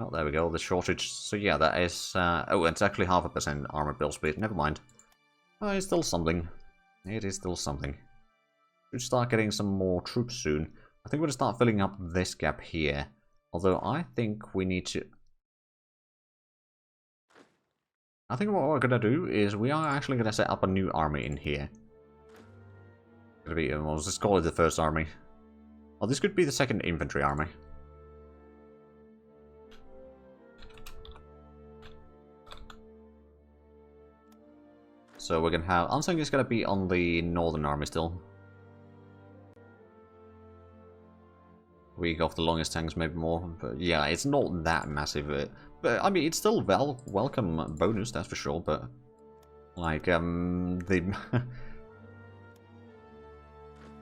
Oh, there we go, the shortage. So yeah, that is... oh, it's actually 0.5% armor build speed. Never mind. Oh, it's still something. It is still something. Should start getting some more troops soon. I think we're going to start filling up this gap here. Although I think we need to... I think what we're going to do is we are actually going to set up a new army in here. It's going to be, well, let's call it the first army. Well, this could be the second infantry army. So we're going to have... Ansung is going to be on the northern army still. Week off the longest tanks, maybe more. But yeah, it's not that massive. But I mean, it's still welcome bonus, that's for sure. But like the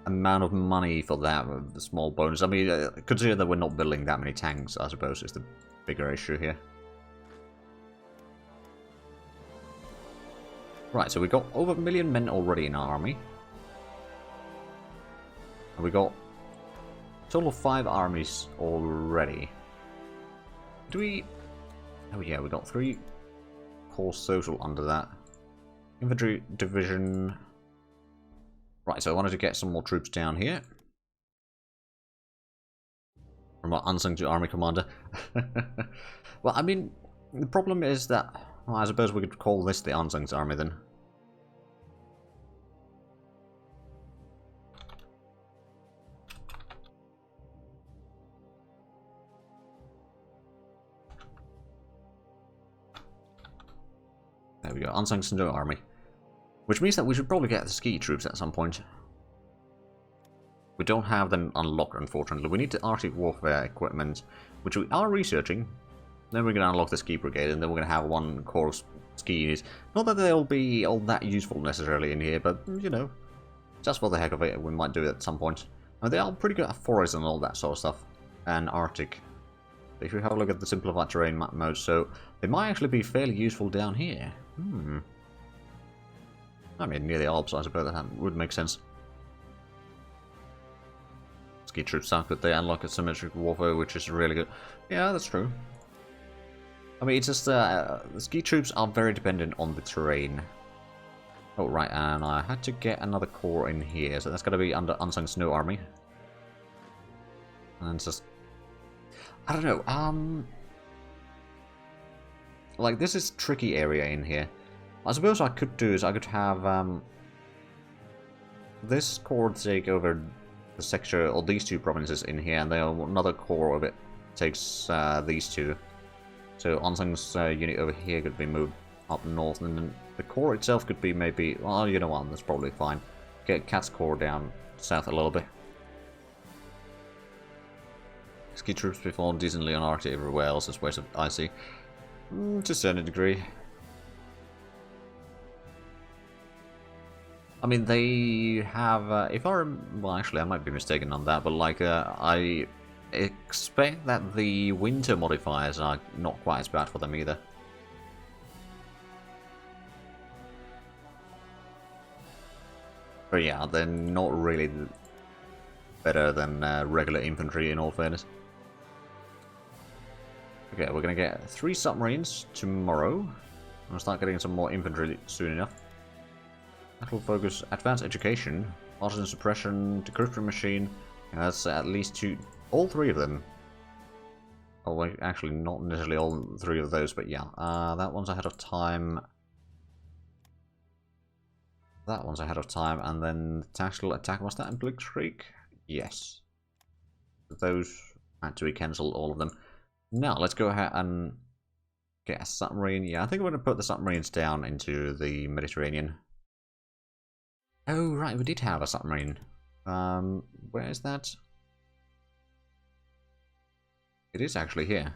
amount of money for that, the small bonus. I mean, consider that we're not building that many tanks. I suppose is the bigger issue here. Right, so we got over 1 million men already in our army, and we got a total of 5 armies already. Do we... Oh yeah, we got 3 core social under that. Infantry division... Right, so I wanted to get some more troops down here. From our unsung to army commander. Well, I mean, the problem is that... Well, I suppose we could call this the unsung's army then. There we go, unsung snow army. Which means that we should probably get the ski troops at some point. We don't have them unlocked, unfortunately. We need the Arctic warfare equipment, which we are researching. Then we're going to unlock the ski brigade, and then we're going to have 1 core of skis. Not that they'll be all that useful necessarily in here, but, you know, just for the heck of it, we might do it at some point. Now, they are pretty good at forest and all that sort of stuff, and Arctic. If you have a look at the simplified terrain map mode, so they might actually be fairly useful down here. I mean, near the Alps, I suppose that would make sense. Ski troops sound good. They unlock asymmetric warfare, which is really good. Yeah, that's true. I mean, it's just the ski troops are very dependent on the terrain. Oh, right, and I had to get another core in here, so that's got to be under Unsung Snow Army. And it's just... I don't know, like, this is a tricky area in here. I suppose what I could do is I could have this core take over the sector, or these 2 provinces in here, and then another core of it takes these 2. So Onsung's unit over here could be moved up north, and then the core itself could be maybe... Well, you know what, that's probably fine. Get Cat's core down south a little bit. Ski troops perform decently on Arctic everywhere else is west of icy. To a certain degree. I mean, they have, if I well, actually, I might be mistaken on that, but like, I expect that the winter modifiers are not quite as bad for them either. But yeah, they're not really better than regular infantry in all fairness. Okay, we're gonna get 3 submarines tomorrow. I'll start getting some more infantry soon enough. That will focus advanced education, partisan suppression, decryption machine. Yeah, that's at least all 3 of them. Oh, wait, actually, not necessarily all 3 of those, but yeah. That one's ahead of time. That one's ahead of time, and then the tactical attack, was that in Blitzkrieg? Yes. Those had to be cancelled, all of them. Now, let's go ahead and get a submarine. Yeah, I think we're going to put the submarines down into the Mediterranean. Oh, right, we did have a submarine. Where is that? It is actually here.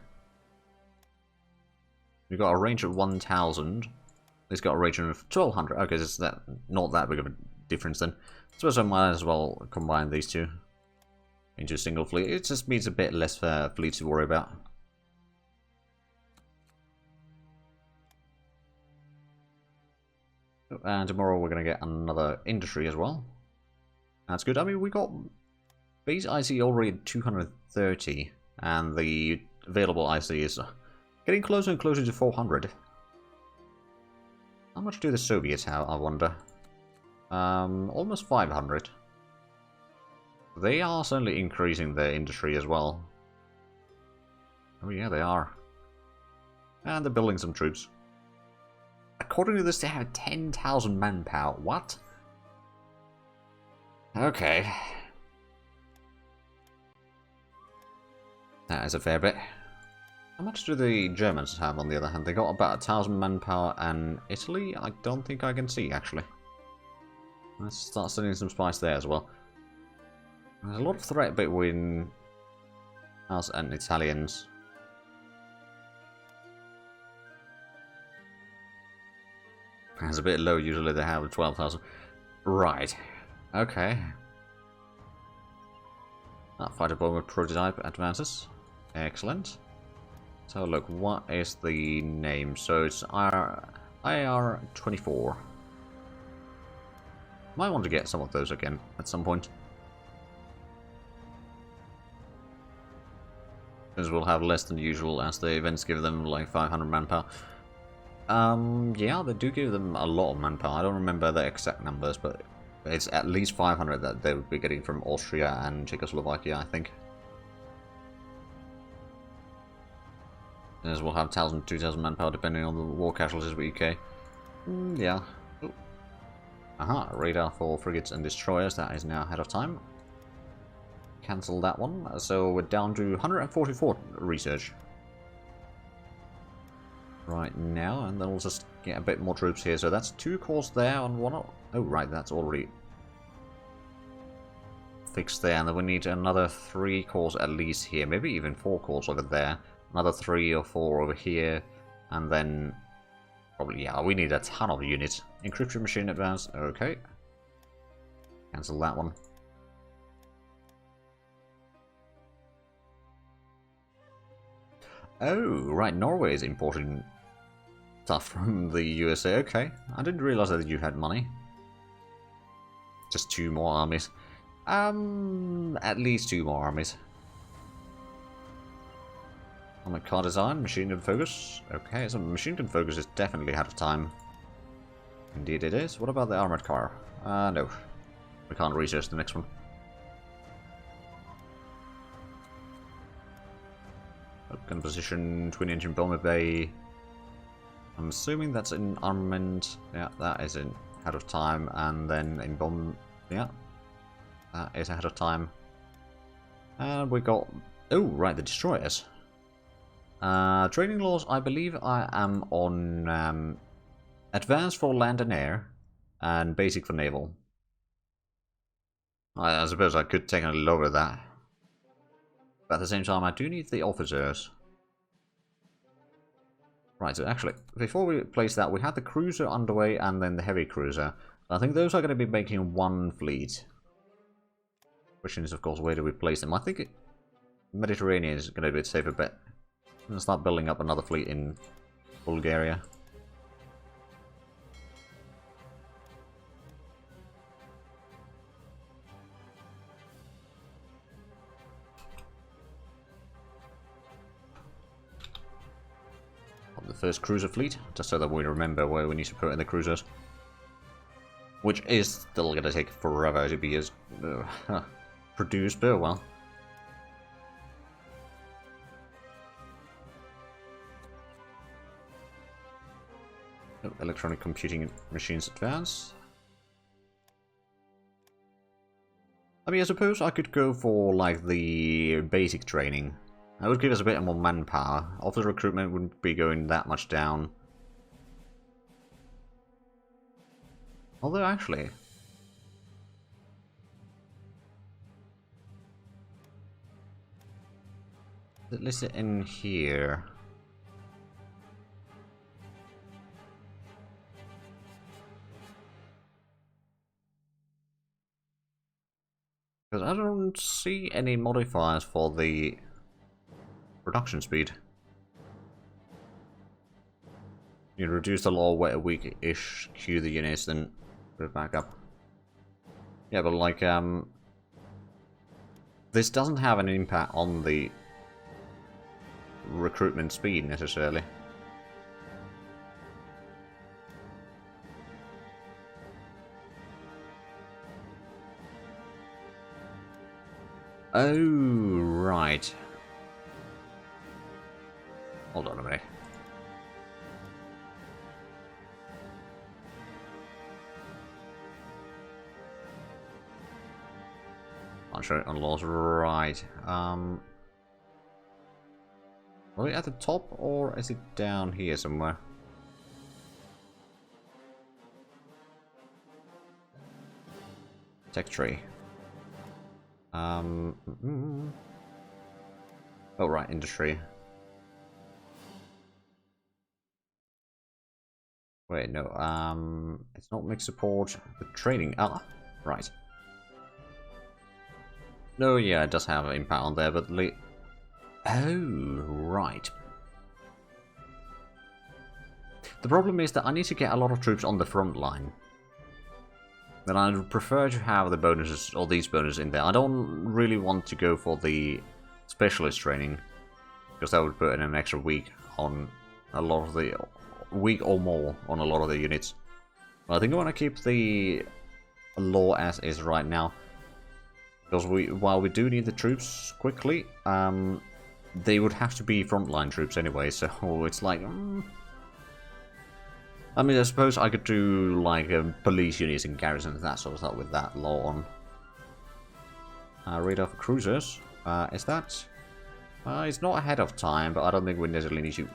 We've got a range of 1,000. It's got a range of 1,200. Okay, so it's not that big of a difference then. I suppose I might as well combine these 2 into a single fleet. It just means a bit less fleets to worry about. And tomorrow we're going to get another industry as well. That's good. I mean, we got base IC already at 230, and the available IC is getting closer and closer to 400. How much do the Soviets have, I wonder? Almost 500. They are certainly increasing their industry as well. Oh yeah, they are. And they're building some troops. According to this, they have 10,000 manpower. What? Okay. That is a fair bit. How much do the Germans have, on the other hand? They got about 1,000 manpower, and Italy? I don't think I can see, actually. Let's start sending some spice there as well. There's a lot of threat between us and Italians. It's a bit low, usually they have 12,000. Right. Okay. Fighter bomber prototype advances. Excellent. So look, what is the name? So it's IR-24. Might want to get some of those again at some point. Because we'll have less than usual as the events give them like 500 manpower. Yeah, they do give them a lot of manpower. I don't remember the exact numbers, but it's at least 500 that they would be getting from Austria and Czechoslovakia, I think. As we'll have 1,000, 2,000 manpower depending on the war casualties with UK. Yeah. Ooh. Aha, radar for frigates and destroyers, that is now ahead of time. Cancel that one, so we're down to 144 research. Right now, and then we'll just get a bit more troops here. So that's 2 cores there on one. Oh, right, that's already fixed there. And then we need another 3 cores at least here. Maybe even 4 cores over there. Another 3 or 4 over here. And then probably, yeah, we need a ton of units. Encryption machine advance. Okay. Cancel that one. Oh, right, Norway is importing stuff from the USA. Okay, I didn't realize that you had money. Just 2 more armies. At least 2 more armies. Armored car design, machine gun focus. Okay, so machine gun focus is definitely ahead of time. Indeed it is. What about the armored car? No. We can't research the next one. Gun position, twin engine bomber bay. I'm assuming that's in armament. Yeah, that is in ahead of time. And then in bomb, yeah, that is ahead of time. And we got, oh right, the destroyers. Training laws. I believe I am on advanced for land and air, and basic for naval. I suppose I could technically lower that. But at the same time, I do need the officers. Right, so actually, before we place that, we had the cruiser underway and then the heavy cruiser. I think those are going to be making 1 fleet. Question is, of course, where do we place them? I think Mediterranean is going to be a safer bet. I'm going to start building up another fleet in Bulgaria. The first cruiser fleet, just so that we remember where we need to put in the cruisers. Which is still going to take forever to be as produced, but well. Electronic computing machines advance. I mean, I suppose I could go for like the basic training. That would give us a bit more manpower. Officer recruitment wouldn't be going that much down. Although, actually... is it listed in here? Because I don't see any modifiers for the production speed. You reduce the law, wait a week-ish, queue the units, then put it back up. Yeah, but like, this doesn't have an impact on the recruitment speed necessarily. Oh, right. Hold on a minute. I'll show it on laws. Right. Are we at the top or is it down here somewhere? Tech tree. Oh right, industry. Wait, no, it's not mixed support, the trading. Ah, right. No, yeah, it does have an impact on there, but oh, right. The problem is that I need to get a lot of troops on the front line. Then I would prefer to have the bonuses, or these bonuses in there. I don't really want to go for the specialist training, because that would put in an extra week on a lot of the... week or more on a lot of the units. But I think I want to keep the law as is right now. Because while we do need the troops quickly, they would have to be frontline troops anyway, so it's like... I mean, I suppose I could do, like, police units and garrisons and that sort of stuff with that law on. Radar for cruisers. Is that... it's not ahead of time, but I don't think we necessarily need to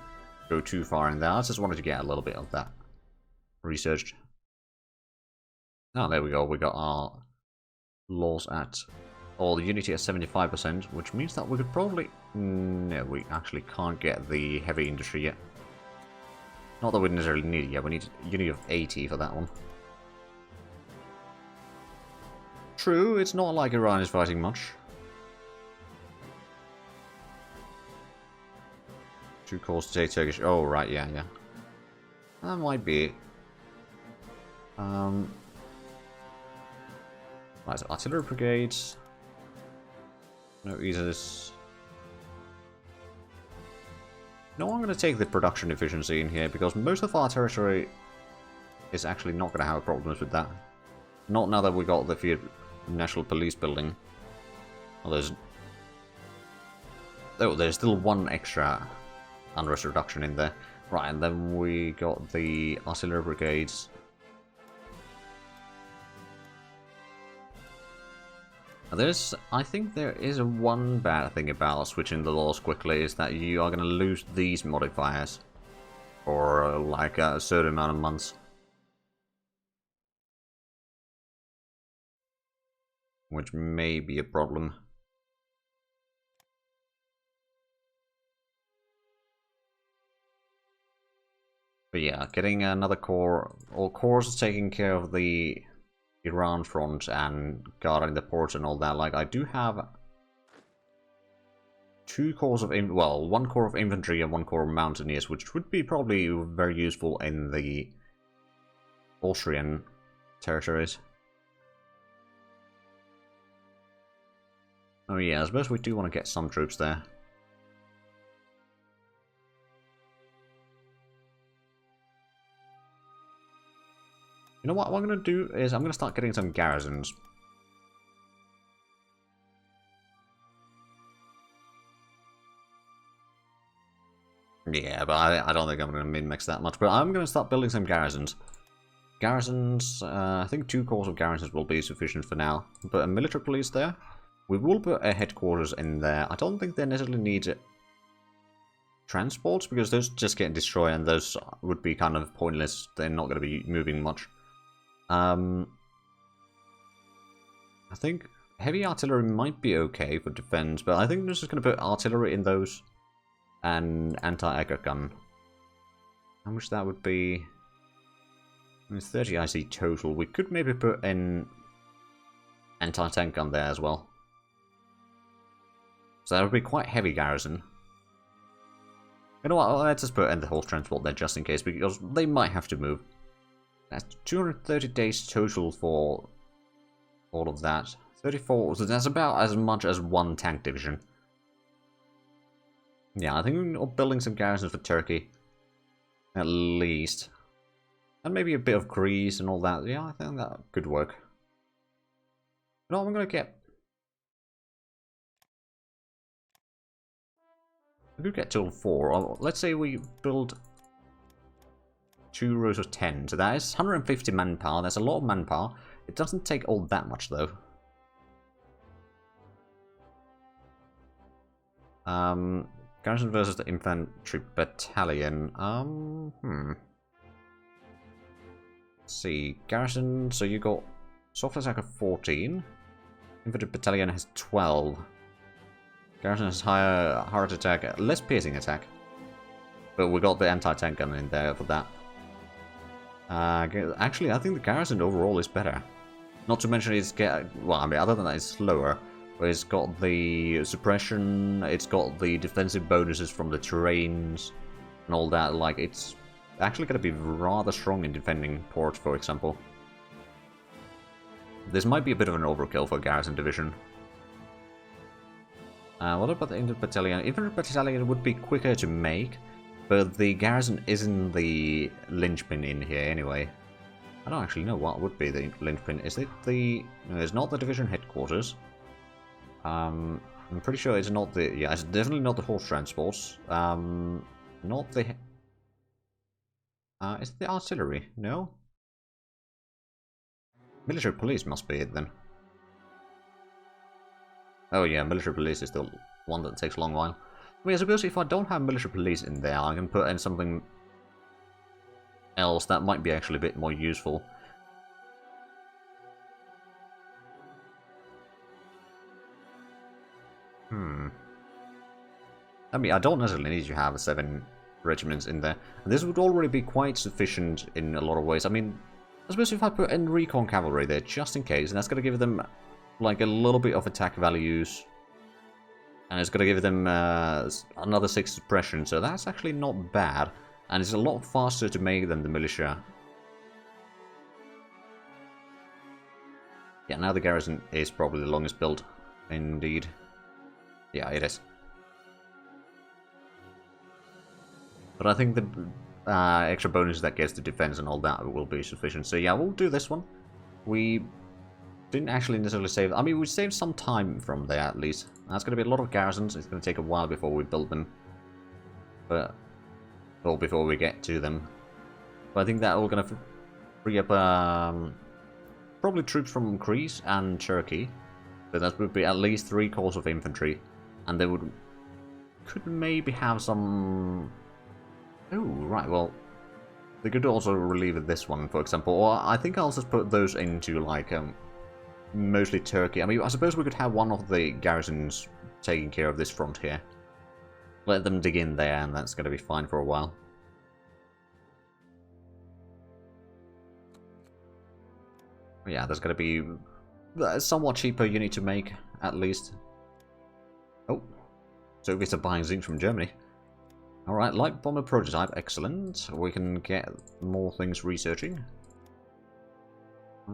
go too far in there. I just wanted to get a little bit of that researched. Oh, there we go. We got our laws at... or the unity at 75%, which means that we could probably... no, we actually can't get the heavy industry yet. Not that we necessarily need it yet, we need a unit of 80 for that one. True, it's not like Iran is fighting much. 2 calls to take Turkish. Oh, right, yeah. That might be it. Right, so artillery brigades. No easers. No, I'm going to take the production efficiency in here, because most of our territory is actually not going to have problems with that. Not now that we got the National Police building. Well, there's still one extra unrest reduction in there. Right, and then we got the artillery brigades. I think there is one bad thing about switching the laws quickly, is that you are going to lose these modifiers for like a certain amount of months. Which may be a problem. But yeah, getting another corps, or corps taking care of the Iran front and guarding the ports and all that. Like, I do have 2 corps of, well, 1 corps of infantry and 1 corps of mountaineers, which would be probably very useful in the Austrian territories. Oh yeah, I suppose we do want to get some troops there. You know what I'm going to do is I'm going to start getting some garrisons. Yeah, but I don't think I'm going to min-max that much. But I'm going to start building some garrisons. Garrisons, I think 2 corps of garrisons will be sufficient for now. But a military police there. We will put a headquarters in there. I don't think they necessarily need transports, because those just get destroyed and those would be kind of pointless. They're not going to be moving much. I think heavy artillery might be okay for defense, but I think I'm just going to put artillery in those and anti-aggregate gun. How much that would be? I mean, 30 IC total. We could maybe put in anti-tank gun there as well. So that would be quite heavy garrison. You know what, let's just put in the horse transport there just in case, because they might have to move. That's 230 days total for all of that. 34, so that's about as much as 1 tank division. Yeah, I think we're building some garrisons for Turkey. At least. And maybe a bit of Greece and all that. Yeah, I think that could work. No, I'm gonna get... We could get till 4. Or let's say we build 2 rows of 10. So that is 150 manpower. That's a lot of manpower. It doesn't take all that much, though. Garrison versus the infantry battalion. Let's see. Garrison, so you got soft attack of 14. Infantry battalion has 12. Garrison has higher heart attack, less piercing attack. But we got the anti-tank gun in there for that. Actually, I think the garrison overall is better. Not to mention it's well, I mean, other than that, it's slower. But it's got the suppression, it's got the defensive bonuses from the terrains, and all that. Like, it's actually going to be rather strong in defending port, for example. This might be a bit of an overkill for Garrison Division. What about the infantry battalion? Infantry battalion would be quicker to make, but the garrison isn't the linchpin in here anyway. I don't actually know what would be the linchpin. Is it the... No, it's not the division headquarters. I'm pretty sure it's not the... Yeah, it's definitely not the horse transports. Not the... is it the artillery? No? Military police must be it then. Oh yeah, military police is the one that takes a long while. I mean, I suppose if I don't have military police in there, I can put in something else that might be actually a bit more useful. I mean, I don't necessarily need to have 7 regiments in there. And this would already be quite sufficient in a lot of ways. I mean, I suppose if I put in recon cavalry there, just in case, and that's going to give them, like, a little bit of attack values. And it's going to give them another 6 suppression, so that's actually not bad. And it's a lot faster to make than the militia. Yeah, now the garrison is probably the longest build. Indeed. Yeah, it is. But I think the extra bonus that gets to defense and all that will be sufficient. So yeah, we'll do this one. We didn't actually necessarily save... I mean, we saved some time from there, at least. That's going to be a lot of garrisons. It's going to take a while before we build them. But... Well, before we get to them. But I think that we're going to free up... probably troops from Greece and Turkey. But that would be at least 3 corps of infantry. And they would... Could maybe have some... Oh, right, well, they could also relieve this one, for example. Or I think I'll just put those into, like, mostly Turkey. I mean, I suppose we could have one of the garrisons taking care of this front here. Let them dig in there, and that's going to be fine for a while. Yeah, there's going to be a somewhat cheaper unit to make, at least. Oh, Soviets are buying Zinc from Germany. Alright, light bomber prototype, excellent. We can get more things researching.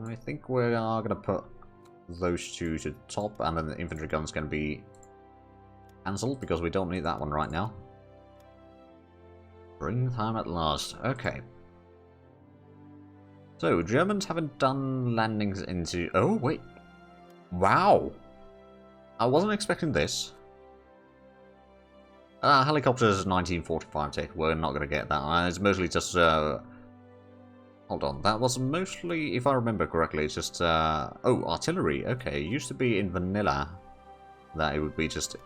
I think we are going to put those 2 to the top, and then the infantry gun's going to be cancelled, because we don't need that one right now. Springtime at last. Okay. So, Germans haven't done landings into... Oh, wait. Wow! I wasn't expecting this. Helicopters 1945 tech. We're not going to get that. It's mostly just... hold on. That was mostly, if I remember correctly, it's just... oh, artillery. Okay, it used to be in vanilla that it would be just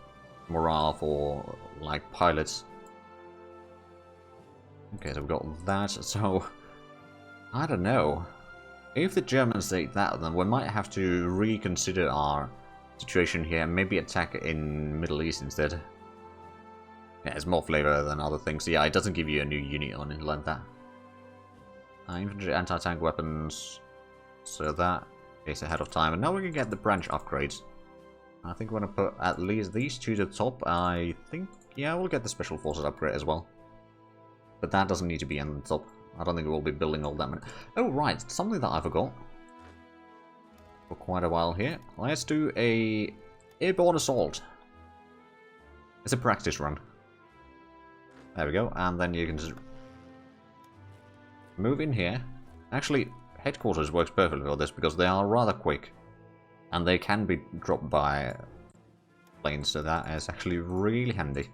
morale for, like, pilots. Okay, so we've got that. So, I don't know. If the Germans take that, then we might have to reconsider our situation here and maybe attack in Middle East instead. Yeah, it's more flavor than other things. Yeah, it doesn't give you a new unit on it like that. Infantry anti-tank weapons. So that is ahead of time. And now we can get the branch upgrades. I think we're going to put at least these 2 to the top. I think, yeah, we'll get the Special Forces upgrade as well. But that doesn't need to be on the top. I don't think we'll be building all that many. Oh, right. Something that I forgot. For quite a while here. Let's do a airborne assault. It's a practice run. There we go, and then you can just move in here. Actually, headquarters works perfectly for this because they are rather quick. And they can be dropped by planes, so that is actually really handy.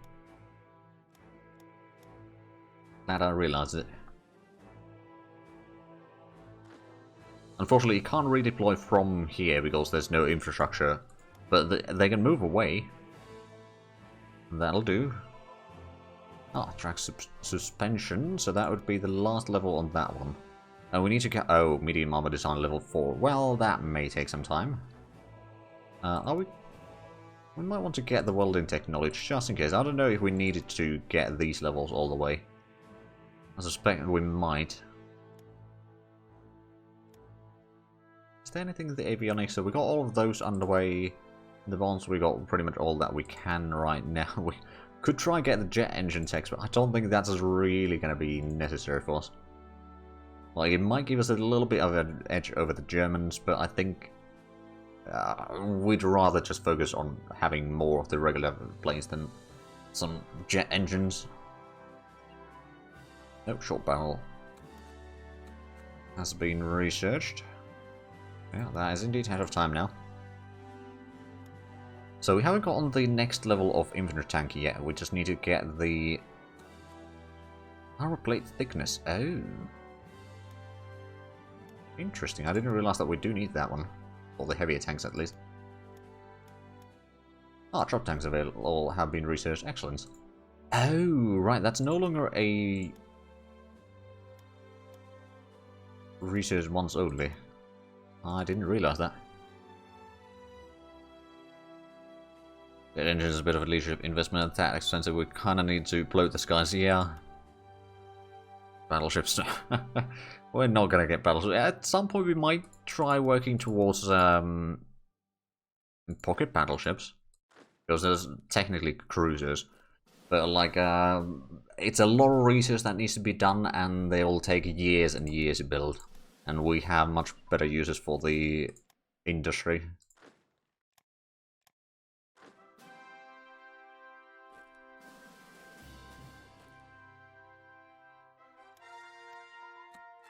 Glad I realized it. Unfortunately, you can't redeploy from here because there's no infrastructure. But they can move away. That'll do. Ah, track suspension, so that would be the last level on that one. And we need to get... Oh, medium armor design level 4. Well, that may take some time. Are we... We might want to get the welding technology, just in case. I don't know if we needed to get these levels all the way. I suspect we might. Is there anything in the avionics? So we got all of those underway. The bonds, we got pretty much all that we can right now. We could try and get the jet engine text, but I don't think that's really going to be necessary for us. Like, it might give us a little bit of an edge over the Germans, but I think we'd rather just focus on having more of the regular planes than some jet engines. Oh, short barrel has been researched. Yeah, that is indeed ahead of time now. So we haven't gotten the next level of infantry tank yet. We just need to get the armor plate thickness. Oh, interesting. I didn't realize that we do need that one. Or the heavier tanks, at least. Ah, drop tanks available or have been researched. Excellent. Oh, right. That's no longer a research once only. I didn't realize that. That engine is a bit of a leadership investment. That expensive. We kind of need to bloat the skies. Yeah. Battleships. We're not going to get battleships. At some point we might try working towards pocket battleships. Because there's technically cruisers. But like, it's a lot of research that needs to be done and they will take years and years to build. And we have much better uses for the industry.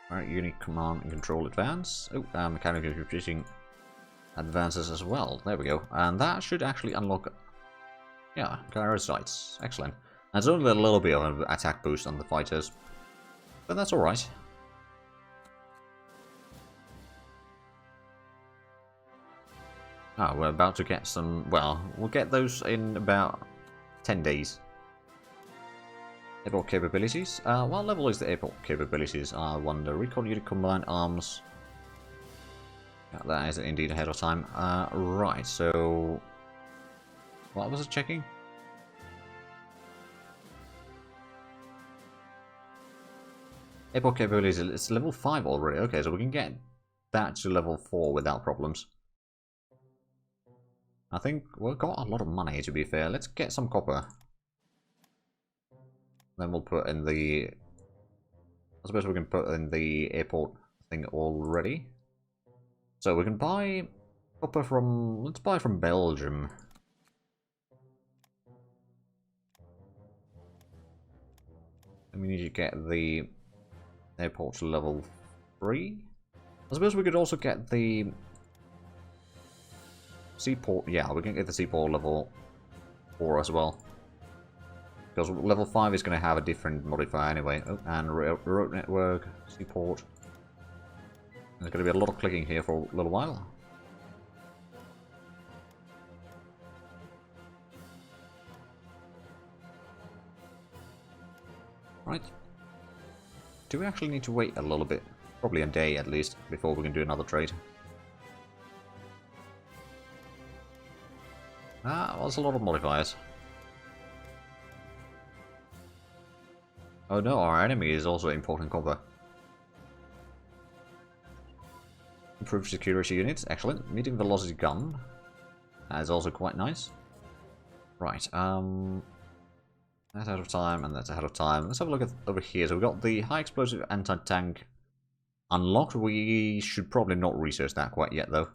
Alright, unit command and control advance. Oh, mechanical computing advances as well. There we go. And that should actually unlock... Yeah, gyro sights. Excellent. And it's only a little bit of an attack boost on the fighters. But that's alright. Ah, we're about to get some... Well, we'll get those in about 10 days. Airport capabilities. What level is the airport capabilities? I wonder. Recon unit combined arms. Yeah, that is indeed ahead of time. Right, so... What was it checking? Airport capabilities, it's level 5 already. Okay, so we can get that to level 4 without problems. I think we've got a lot of money, to be fair. Let's get some copper. Then we'll put in the... I suppose we can put in the airport thing already. So we can buy copper from... Let's buy from Belgium. And we need to get the airport to level 3. I suppose we could also get the seaport. Yeah, we can get the seaport level 4 as well. Because level 5 is going to have a different modifier anyway. Oh, and road network, seaport. There's going to be a lot of clicking here for a little while. Right. Do we actually need to wait a little bit? Probably a day at least, before we can do another trade. Ah, well, there's a lot of modifiers. Oh no, our enemy is also importing copper. Improved security units, excellent. Medium velocity gun. That is also quite nice. Right, that's out of time, and that's ahead of time. Let's have a look at over here. So we've got the high explosive anti-tank unlocked. We should probably not research that quite yet, though.